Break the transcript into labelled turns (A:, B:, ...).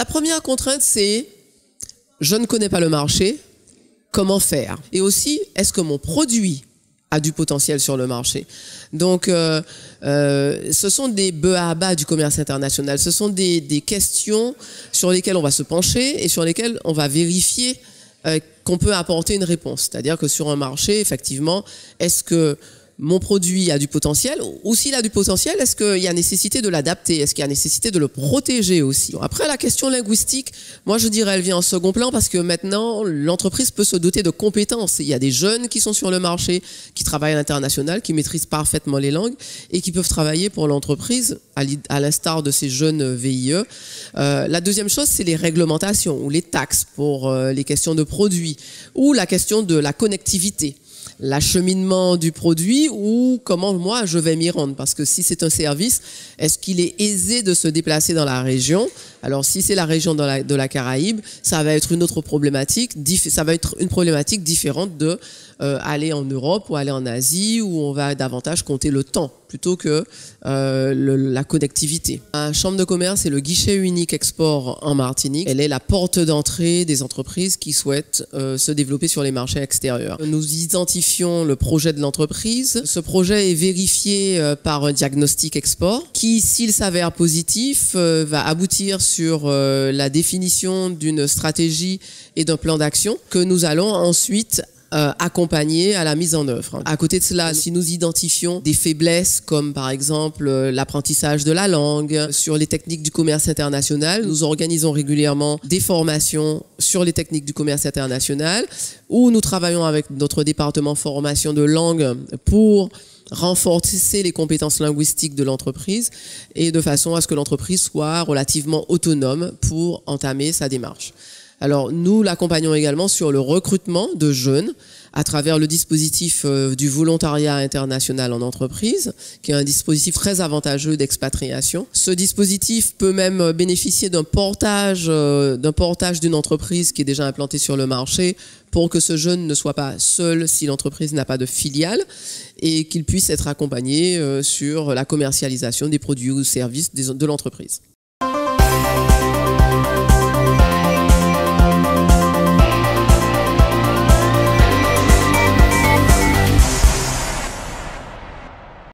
A: première contrainte, c'est je ne connais pas le marché, comment faire? Et aussi, est-ce que mon produit a du potentiel sur le marché? Donc, ce sont des b.a.-ba du commerce international. Ce sont des questions sur lesquelles on va se pencher et sur lesquelles on va vérifier qu'on peut apporter une réponse. C'est-à-dire que sur un marché, effectivement, est-ce que mon produit a du potentiel, ou s'il a du potentiel, est-ce qu'il y a nécessité de l'adapter? Est-ce qu'il y a nécessité de le protéger aussi? Après, la question linguistique, moi je dirais, elle vient en second plan parce que maintenant, l'entreprise peut se doter de compétences. Il y a des jeunes qui sont sur le marché, qui travaillent à l'international, qui maîtrisent parfaitement les langues et qui peuvent travailler pour l'entreprise, à l'instar de ces jeunes VIE. La deuxième chose, c'est les réglementations ou les taxes pour les questions de produits ou la question de la connectivité. L'acheminement du produit ou comment moi je vais m'y rendre, parce que si c'est un service, est-ce qu'il est aisé de se déplacer dans la région? Alors si c'est la région de la Caraïbe, ça va être une autre problématique, ça va être une problématique différente de aller en Europe ou aller en Asie, où on va davantage compter le temps plutôt que la connectivité. La chambre de commerce est le guichet unique export en Martinique. Elle est la porte d'entrée des entreprises qui souhaitent se développer sur les marchés extérieurs. Nous identifions le projet de l'entreprise. Ce projet est vérifié par un diagnostic export qui, s'il s'avère positif, va aboutir sur la définition d'une stratégie et d'un plan d'action que nous allons ensuite accompagner à la mise en œuvre. À côté de cela, si nous identifions des faiblesses comme par exemple l'apprentissage de la langue, sur les techniques du commerce international, nous organisons régulièrement des formations sur les techniques du commerce international où nous travaillons avec notre département formation de langue pour renforcer les compétences linguistiques de l'entreprise et de façon à ce que l'entreprise soit relativement autonome pour entamer sa démarche. Alors, nous l'accompagnons également sur le recrutement de jeunes à travers le dispositif du volontariat international en entreprise, qui est un dispositif très avantageux d'expatriation. Ce dispositif peut même bénéficier d'un portage d'une entreprise qui est déjà implantée sur le marché pour que ce jeune ne soit pas seul si l'entreprise n'a pas de filiale et qu'il puisse être accompagné sur la commercialisation des produits ou services de l'entreprise.